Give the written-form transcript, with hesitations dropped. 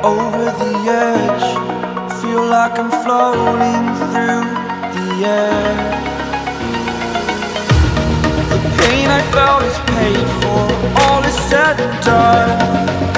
over the edge. Feel like I'm floating through the air. The pain I felt is paid for, all is said and done.